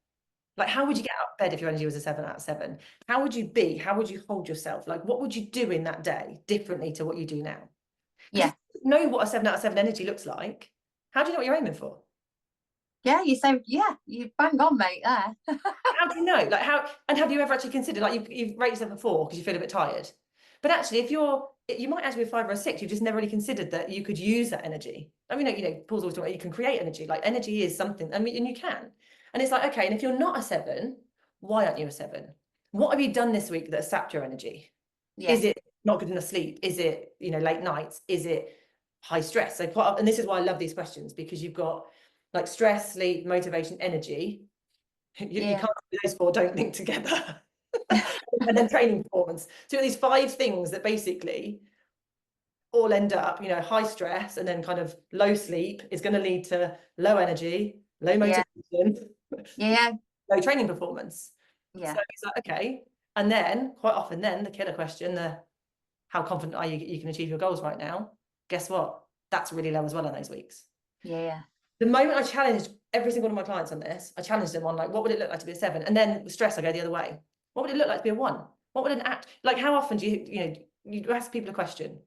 Like, how would you get out of bed if your energy was a 7 out of 7? How would you be? How would you hold yourself? Like, what would you do in that day differently to what you do now? Yeah. If you know what a 7 out of 7 energy looks like, how do you know what you're aiming for?
Yeah, you say, yeah, you bang on, mate, there.
How do you know? Like, how, and have you ever actually considered, like, you've rated yourself a 4 because you feel a bit tired? But actually, if you might actually be a 5 or a 6, you've just never really considered that you could use that energy. I mean, you know, Paul's always talking about you can create energy. Like, energy is something, I mean, and you can. And it's like, okay, and if you're not a 7, why aren't you a 7? What have you done this week that sapped your energy? Yeah. Is it not good enough sleep? Is it, you know, late nights? Is it high stress? So quite, and this is why I love these questions, because you've got like stress, sleep, motivation, energy. You can't do those 4 don't link together. And then training performance. So these 5 things that basically all end up, you know, high stress and then kind of low sleep is going to lead to low energy, low motivation, low training performance. So it's like, okay. And then quite often then the killer question, how confident are you can achieve your goals right now? Guess what? That's really low as well on those weeks. The moment I challenged every single one of my clients on this, I challenged them on, like, what would it look like to be a 7? And then with stress, I go the other way. What would it look like to be a 1? What would an act, like, how often do you ask people a question,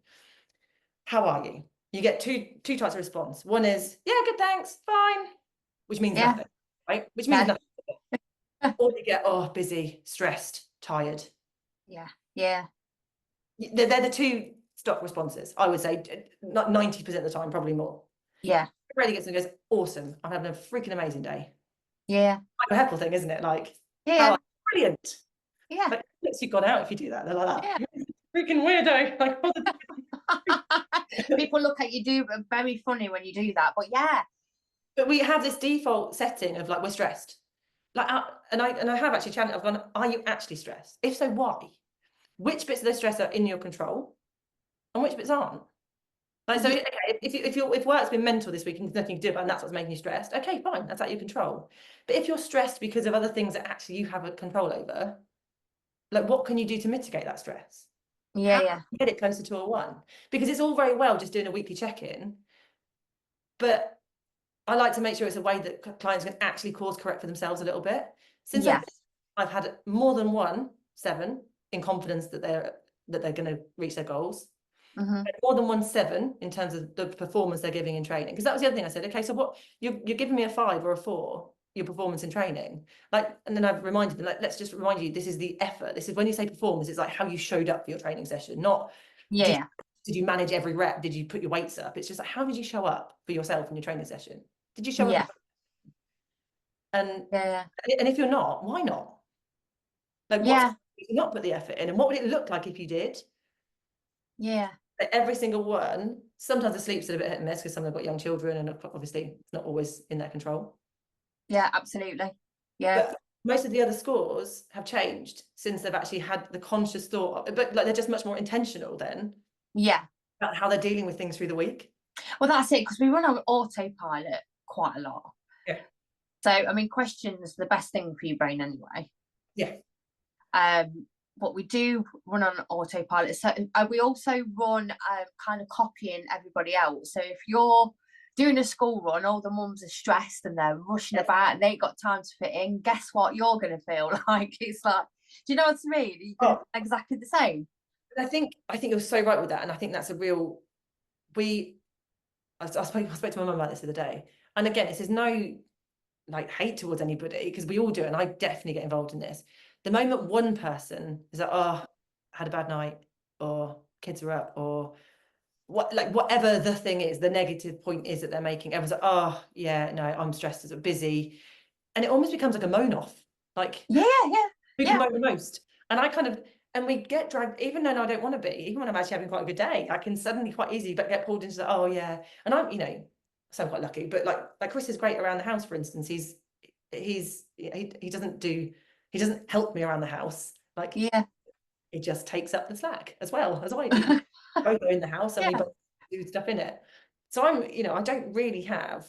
how are you? You get two types of response. One is, yeah, good, thanks, fine, which means nothing, right? Which means nothing. Or you get, oh, busy, stressed, tired. They're the 2 stock responses, I would say, not 90% of the time, probably more. Really gets and goes, awesome, I'm having a freaking amazing day. Like a Heppel thing, isn't it? Like, brilliant. Like, you've gone out if you do that. They're like that. Freaking weirdo. Like,
people look at you do very funny when you do that, but
we have this default setting of, like, we're stressed. Like, and I have actually challenged, I've gone, are you actually stressed? If so, why? Which bits of the stress are in your control and which bits aren't? Like, so, okay, if work's been mental this week and there's nothing to do about it and that's what's making you stressed, okay, fine, that's out of your control. But if you're stressed because of other things that actually you have a control over, like, what can you do to mitigate that stress? Get it closer to a 1, because it's all very well just doing a weekly check-in, but I like to make sure it's a way that clients can actually course correct for themselves a little bit. Since I've had more than 1 7 in confidence that they're going to reach their goals. More than 1 7 in terms of the performance they're giving in training, because that was the other thing I said. Okay, so what you're giving me a 5 or a 4, your performance in training. Like, and then I've reminded them, like, let's just remind you, this is the effort. This is when you say performance, it's like how you showed up for your training session, not
Yeah.
did you manage every rep? Did you put your weights up? It's just like, how did you show up for yourself in your training session? Did you show
Yeah.
up? And
Yeah.
if you're not, why not? Like,
Yeah.
what's not put the effort in? And what would it look like if you did?
Yeah.
Every single one, sometimes the sleep's a bit hit and miss because some have got young children and obviously it's not always in their control.
Yeah, absolutely. Yeah.
But most of the other scores have changed since they've actually had the conscious thought, but like they're just much more intentional then.
Yeah.
About how they're dealing with things through the week.
Well, that's it, because we run on autopilot quite a lot.
Yeah.
So, I mean, questions are the best thing for your brain anyway.
Yeah.
But we do run on autopilot. So we also run kind of copying everybody else. So if you're doing a school run, all the mums are stressed and they're rushing about and they ain't got time to fit in, guess what you're going to feel like? It's like, do you know what I mean? You're going to feel exactly the same.
I think you're so right with that. And I think that's a real, I spoke to my mum about this the other day. And again, this is no like hate towards anybody, because we all do it, and I definitely get involved in this. The moment one person is like, oh, had a bad night, or kids are up, or what, like whatever the thing is, the negative point is that they're making, everyone's like, oh yeah, no, I'm stressed, as busy, and it almost becomes like a moan off, like who can moan the most. And I kind of, and we get dragged, even though I don't want to be, even when I'm actually having quite a good day, I can suddenly quite easily but get pulled into the, oh yeah, and I'm, so I'm quite lucky, but like Chris is great around the house, for instance. He doesn't help me around the house, like he just takes up the slack as well as I do. Both are in the house and we both do stuff in it. So I'm, I don't really have,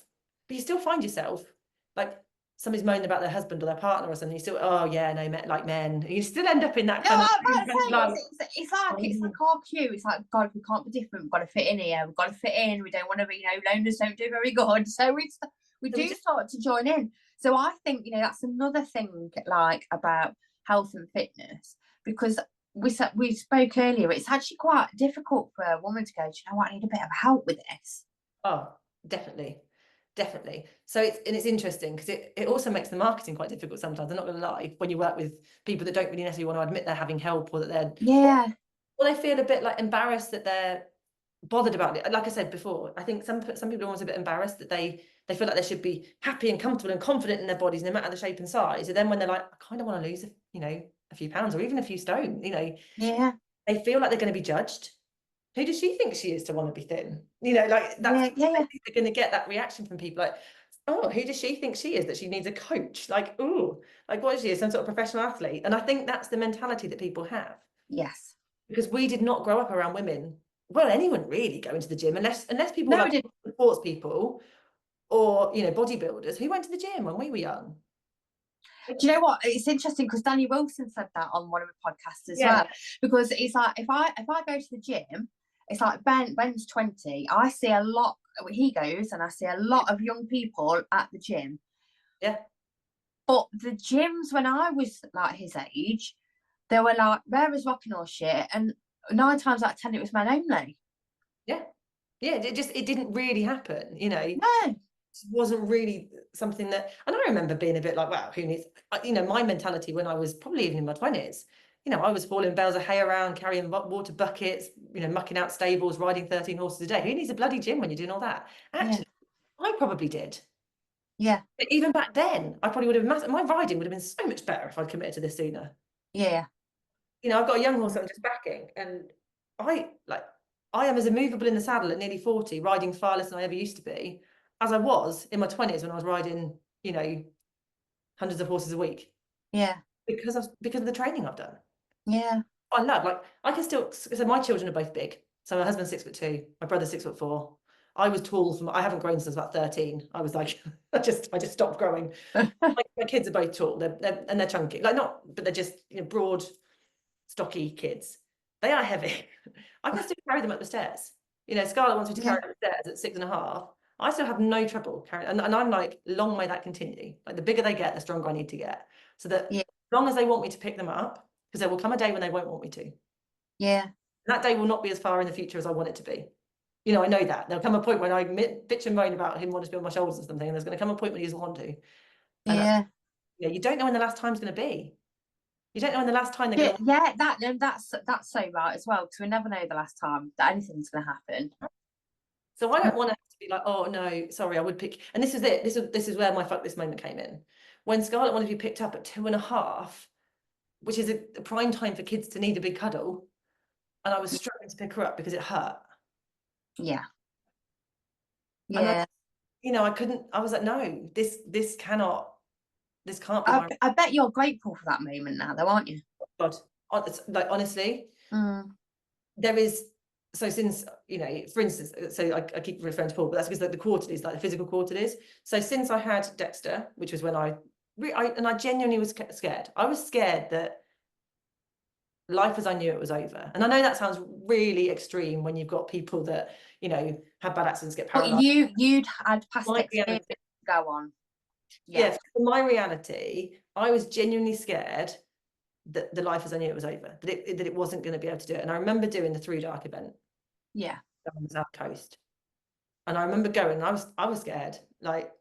but you still find yourself like somebody's moaning about their husband or their partner or something. You still, oh yeah, no, like men. You still end up in that kind of.
It's like our cue. It's like, God, we can't be different. We've got to fit in here. We've got to fit in. We don't want to be, loners don't do very good. So we do start to join in. So I think, that's another thing like about health and fitness, because we spoke earlier, it's actually quite difficult for a woman to go, do you know what, I need a bit of help with this.
Oh, definitely. So it's interesting because it also makes the marketing quite difficult sometimes. I'm not going to lie, when you work with people that don't really necessarily want to admit they're having help, or that they're or they feel a bit like embarrassed that they're bothered about it. Like I said before, I think some people are almost a bit embarrassed that they feel like they should be happy and comfortable and confident in their bodies no matter the shape and size. And then when they're like, I kind of want to lose a few pounds or even a few stone, they feel like they're going to be judged. Who does she think she is to want to be thin? Like that's they're going to get that reaction from people like, oh, who does she think she is that she needs a coach? Like, oh, like what is she, some sort of professional athlete? And I think that's the mentality that people have.
Yes.
Because we did not grow up around women, well, anyone really going to the gym, unless people like sports people or bodybuilders who went to the gym when we were young.
Do you know what? It's interesting because Danny Wilson said that on one of the podcasts as well. Because it's like if I go to the gym, it's like Ben's 20. I see a lot. He goes, and I see a lot of young people at the gym.
Yeah.
But the gyms when I was like his age, they were like rare as rocking or shit, and 9 times out of 10 it was men only.
Yeah. It didn't really happen.
No.
It wasn't really something that, and I remember being a bit like, wow, who needs, my mentality when I was probably even in my 20s, I was hauling bales of hay around, carrying water buckets, mucking out stables, riding 13 horses a day. Who needs a bloody gym when you're doing all that? Actually, I probably did.
Yeah.
But even back then, I probably would have, my riding would have been so much better if I'd committed to this sooner.
Yeah.
I've got a young horse that I'm just backing, and I am as immovable in the saddle at nearly 40, riding far less than I ever used to be, as I was in my 20s when I was riding, hundreds of horses a week.
Yeah.
Because of the training I've done.
Yeah.
I love, I can still, so my children are both big. So my husband's 6'2", my brother's 6'4". I was tall I haven't grown since about 13. I was like, I just stopped growing. my kids are both tall. They're chunky. But they're just broad, stocky kids. They are heavy. I can still carry them up the stairs. Scarlett wants me to carry them up the stairs at 6.5. I still have no trouble carrying, and I'm like, long may that continue. Like the bigger they get, the stronger I need to get. So that as long as they want me to pick them up, because there will come a day when they won't want me to.
Yeah.
And that day will not be as far in the future as I want it to be. I know that. There'll come a point when I bitch and moan about him wanting to be on my shoulders or something, and there's going to come a point when he doesn't want to. And that's,
Yeah.
you don't know when the last time's going to be. You don't know when the last time they're going to.
Yeah, that's so right as well, because we never know the last time that anything's going to happen.
So I don't want to have to be like, oh no, sorry, I would pick. And this is it. This is where my fuck this moment came in. When Scarlett wanted to be picked up at 2.5, which is a prime time for kids to need a big cuddle, and I was struggling to pick her up because it hurt.
Yeah.
And I couldn't. I was like, no, this can't be.
I bet you're grateful for that moment now, though, aren't you?
God, like honestly, there is. So since, for instance, so I keep referring to Paul, but that's because the quarterlies, like the physical quarterlies. So since I had Dexter, which was when I genuinely was scared. I was scared that life as I knew it was over. And I know that sounds really extreme when you've got people that, have bad accidents, get paralyzed.
But you'd had past experience to go on.
Yeah, for my reality, I was genuinely scared that the life as I knew it was over, that it wasn't going to be able to do it. And I remember doing the Through Dark event.
Yeah.
On the South Coast. And I remember going, I was scared. Like,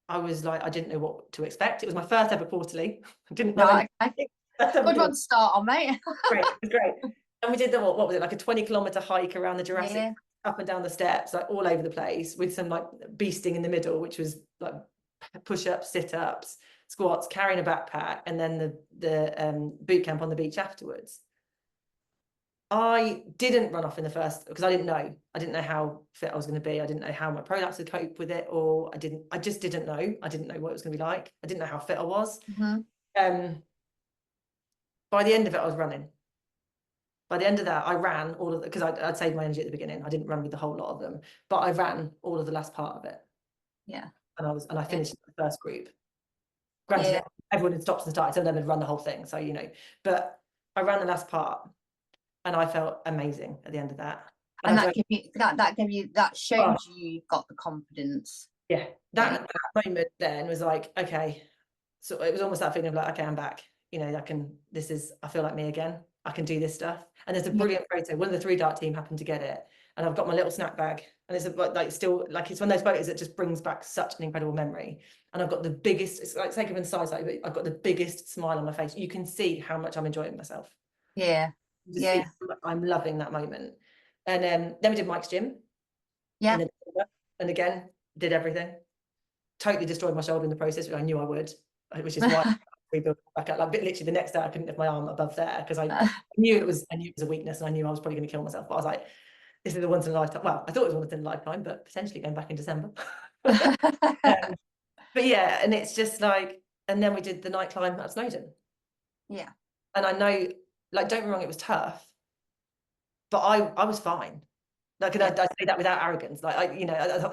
I was like, I didn't know what to expect. It was my first ever quarterly. I didn't know.
Right, okay. Good one to start on, mate.
Great, it was great. And we did what was it, like a 20-kilometer hike around the Jurassic, up and down the steps, like all over the place, with some like beasting in the middle, which was like push-ups, sit-ups, squats, carrying a backpack, and then the boot camp on the beach afterwards. I didn't run off in the first, because I didn't know how fit I was going to be. I didn't know how my prolapse would cope with it, or I just didn't know. I didn't know what it was going to be like. I didn't know how fit I was. By the end of it, I was running. By the end of that, I ran all of it, because I'd saved my energy at the beginning. I didn't run with the whole lot of them, but I ran all of the last part of it.
Yeah.
And I finished the first group. Granted, everyone had stopped and started, so they had run the whole thing. So, but I ran the last part. And I felt amazing at the end of that.
And that showed you got the confidence.
Yeah, that moment then was like, okay. So it was almost that feeling of like, okay, I'm back. I feel like me again. I can do this stuff. And there's a brilliant photo. One of the Through Dark team happened to get it. And I've got my little snack bag. And it's it's one of those photos that just brings back such an incredible memory. And I've got the biggest, it's like taken from size, like I've got the biggest smile on my face. You can see how much I'm enjoying myself.
Yeah.
I'm loving that moment. And then we did Mike's gym.
Yeah.
And again, did everything. Totally destroyed my shoulder in the process, which I knew I would, which is why I rebuilt back up. Like literally the next day I couldn't lift my arm above there, because I knew it was a weakness, and I knew I was probably going to kill myself. But I was like, this is the once in a lifetime. Well, I thought it was once in a lifetime, but potentially going back in December. But yeah, and it's just like, and then we did the night climb at Snowdon.
Yeah.
And I know, like, don't get me wrong, it was tough, but I was fine. Like, and I say that without arrogance. Like,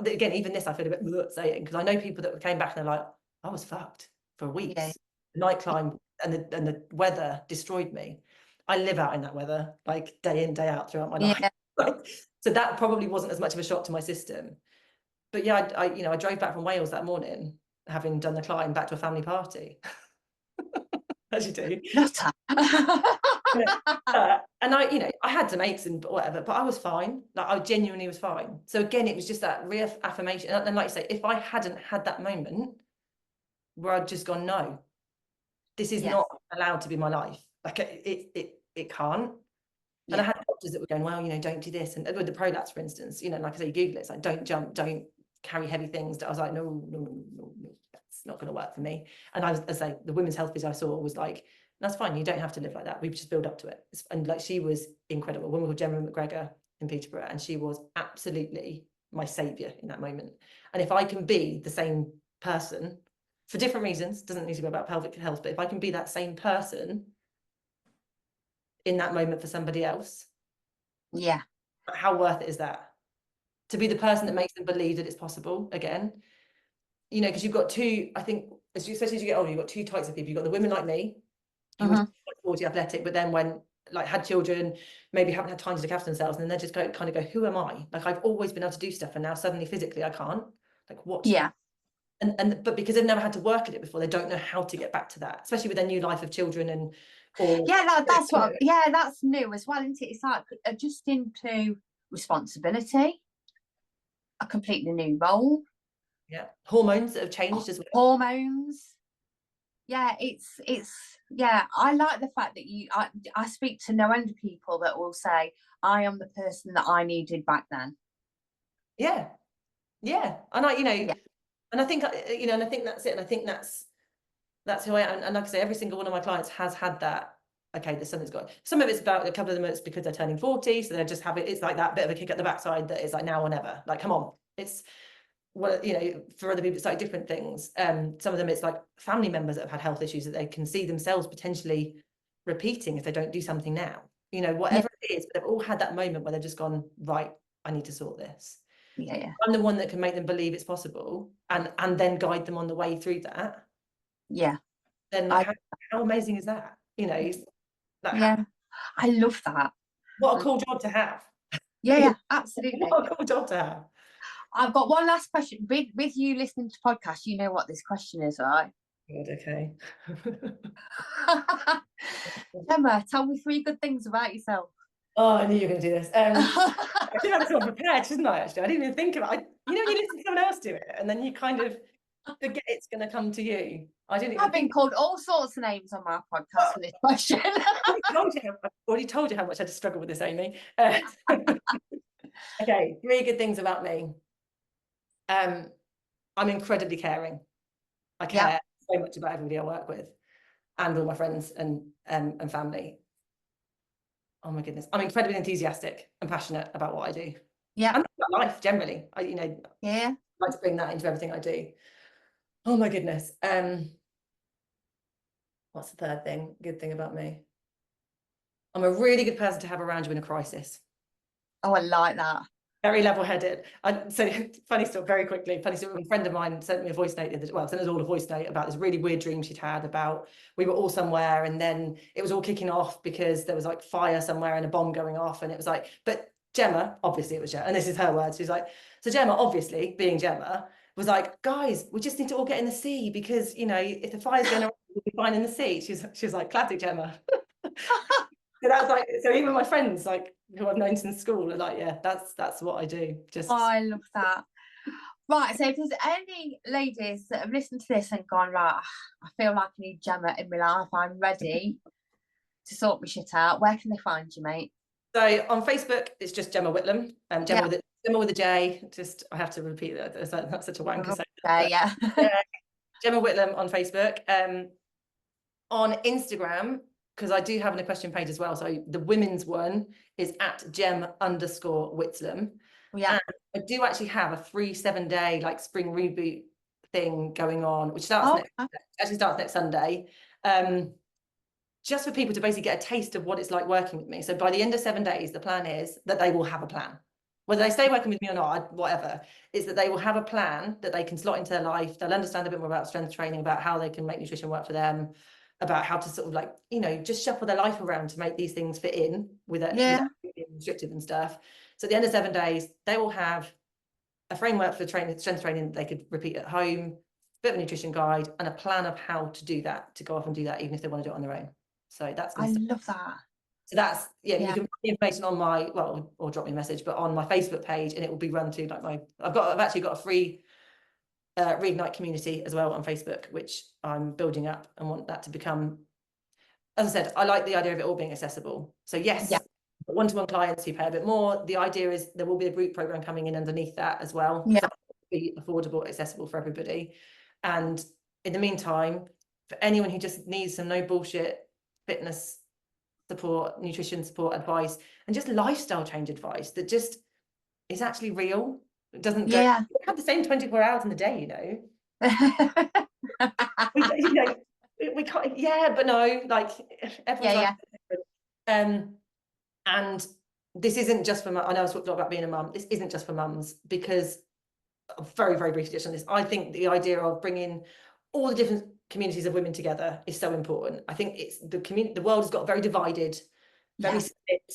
again, even this I feel a bit saying, because I know people that came back and they're like, I was fucked for weeks. Yeah. The night climb and the weather destroyed me. I live out in that weather, like day in, day out throughout my life. So that probably wasn't as much of a shock to my system. But yeah, I drove back from Wales that morning, having done the climb, back to a family party. As you do. And I had some aches and whatever, but I was fine. Like, I genuinely was fine. So again, it was just that reaffirmation. And like you say, if I hadn't had that moment where I'd just gone, no, this is not allowed to be my life. Like it can't. And I had doctors that were going, well, don't do this. And with the prolapse, for instance, like I say, Google it. It's like, don't jump, don't carry heavy things. I was like, no, that's not going to work for me. And I say, the women's health physio I saw was like, that's fine, you don't have to live like that. We just build up to it. And like, she was incredible. A woman called Jemma Whitlam in Peterborough, and she was absolutely my savior in that moment. And if I can be the same person for different reasons, doesn't need to be about pelvic health, but if I can be that same person in that moment for somebody else, how worth it is that? To be the person that makes them believe that it's possible again, because you've got two, I think, especially as you get older, you've got two types of people. You've got the women like me, who were sporty, athletic, but then when had children, maybe haven't had time to look after themselves, and then they just go, who am I? Like, I've always been able to do stuff, and now suddenly physically I can't. Like, what?
Yeah.
But because they've never had to work at it before, they don't know how to get back to that, especially with their new life of children
that's new as well, isn't it? It's like adjusting to responsibility, a completely new role.
Yeah. Hormones that have changed as well.
Hormones. Yeah, yeah, I like the fact that I speak to no end of people that will say, I am the person that I needed back then.
Yeah. Yeah. And I,
Yeah.
and I think, and I think that's it. And I think that's who I am. And like I say, every single one of my clients has had that. Okay, there's something's got. Some of it's about, a couple of them it's because they're turning 40, so they're just having, it's like that bit of a kick at the backside that is like now or never. Like, come on, it's, well, for other people it's like different things. Some of them it's like family members that have had health issues that they can see themselves potentially repeating if they don't do something now. Whatever it is, but they've all had that moment where they've just gone, right, I need to sort this.
Yeah.
I'm the one that can make them believe it's possible and then guide them on the way through that.
Yeah.
Then how amazing is that?
Yeah. I love that.
What a cool job to have.
Yeah, absolutely.
What a cool job to have.
I've got one last question. With you listening to podcasts, you know what this question is, right?
Good, okay.
Emma, tell me 3 good things about yourself.
Oh, I knew you were going to do this. I should have this all prepared, shouldn't I? Actually, I didn't even think about it. You listen to someone else do it, and then you kind of forget it's going to come to you.
I've been called all sorts of names on my podcast for this question.
I've already told you how much I had to struggle with this, Amy. Okay, 3 good things about me. I'm incredibly caring. I care so much about everybody I work with, and all my friends and family. Oh my goodness, I'm incredibly enthusiastic and passionate about what I do.
Yeah,
and about life generally. I like to bring that into everything I do. Oh my goodness. What's the third thing? Good thing about me? I'm a really good person to have around you in a crisis.
Oh, I like that.
Very level-headed. So funny story, very quickly. Funny story. A friend of mine sent me a voice note. Sent us all a voice note about this really weird dream she'd had about we were all somewhere, and then it was all kicking off because there was like fire somewhere and a bomb going off, and it was like, but Jemma, obviously it was Jemma, and this is her words. She's like, so Jemma, obviously being Jemma, was like, guys, we just need to all get in the sea because if the fire's going around, we'll be fine in the sea. She's like, classic Jemma. So that's like, so even my friends like who I've known since school are like, yeah, that's what I do. Just
I love that. Right, so if there's any ladies that have listened to this and gone, right, I feel like I need Jemma in my life, I'm ready to sort my shit out, where can they find you, mate?
So on Facebook, it's just Jemma Whitlam. Jemma with a J. Just I have to repeat that. That's such a wanker.
Yeah.
Jemma Whitlam on Facebook. On Instagram, because I do have an equestrian page as well. So the women's one is at Gem_Whitlam.
Yeah.
And I do actually have a free 7-day like spring reboot thing going on, which starts next Sunday. Just for people to basically get a taste of what it's like working with me. So by the end of 7 days, the plan is that they will have a plan. Whether they stay working with me or not, whatever, is that they will have a plan that they can slot into their life. They'll understand a bit more about strength training, about how they can make nutrition work for them, about how to sort of like, just shuffle their life around to make these things fit in without being restrictive and stuff. So at the end of 7 days, they will have a framework for strength training that they could repeat at home, a bit of a nutrition guide, and a plan of how to do that, to go off and do that, even if they want to do it on their own. So that's
I love that.
So that's you can put the information on my or drop me a message, but on my Facebook page, and it will be run through like I've actually got a free Reignite community as well on Facebook, which I'm building up and want that to become, as I said, I like the idea of it all being accessible. So yes, one-to-one clients who pay a bit more. The idea is there will be a group program coming in underneath that as well.
Yeah.
So be affordable, accessible for everybody. And in the meantime, for anyone who just needs some no bullshit fitness support, nutrition support advice, and just lifestyle change advice that just is actually real. It doesn't go, we have the same 24 hours in the day, we can't, but no, like everyone's and this isn't just for I know I talked a lot about being a mum. This isn't just for mums, because very, very briefly on this, I think the idea of bringing all the different communities of women together is so important. I think it's the world has got very divided, very split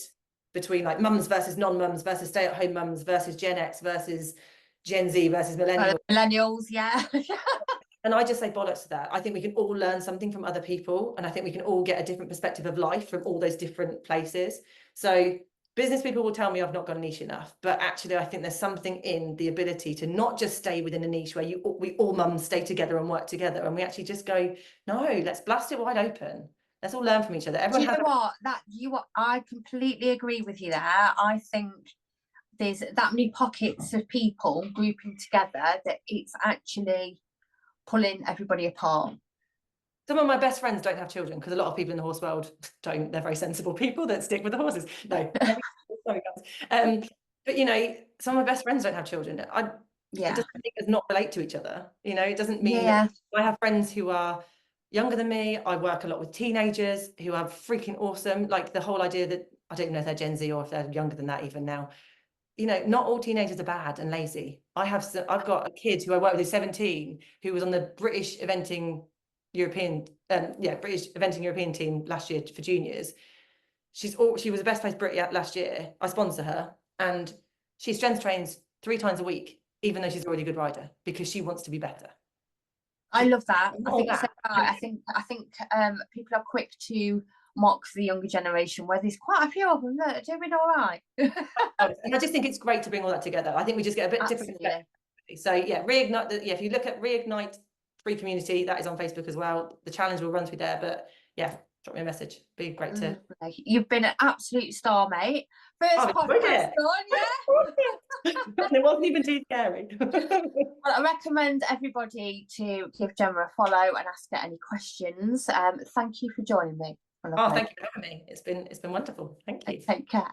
between like mums versus non-mums versus stay-at-home mums versus Gen X versus Gen Z versus
millennials.
And I just say bollocks to that. I think we can all learn something from other people, and I think we can all get a different perspective of life from all those different places. So business people will tell me I've not got a niche enough, but actually I think there's something in the ability to not just stay within a niche where we all mums stay together and work together, and we actually just go, no, let's blast it wide open. Let's all learn from each other. Everyone
Do you know what? I completely agree with you there. I think there's that many pockets of people grouping together that it's actually pulling everybody apart.
Some of my best friends don't have children because a lot of people in the horse world don't. They're very sensible people that stick with the horses. No, sorry guys. But you know, some of my best friends don't have children. It doesn't make us not relate to each other. You know, it doesn't mean that I have friends who are younger than me. I work a lot with teenagers who are freaking awesome. Like the whole idea that I don't even know if they're Gen Z or if they're younger than that even now. You know, not all teenagers are bad and lazy. I've got a kid who I work with who's 17 who was on the British eventing European team last year for juniors. She was the best placed Brit last year. I sponsor her, and she strength trains 3 times a week, even though she's already a good rider, because she wants to be better.
I love that. I think so. I think people are quick to mock the younger generation, where there's quite a few of them that are doing all right.
And I just think it's great to bring all that together. I think we just get a bit different. So yeah, reignite. If you look at Reignite Free Community, that is on Facebook as well. The challenge will run through there, but yeah, drop me a message. Be great to.
You've been an absolute star, mate. First podcast done, yeah.
And it wasn't even too scary.
Well, I recommend everybody to give Jemma a follow and ask her any questions. Thank you for joining me.
Oh, thank you for having me. It's been wonderful. Thank you.
Take care.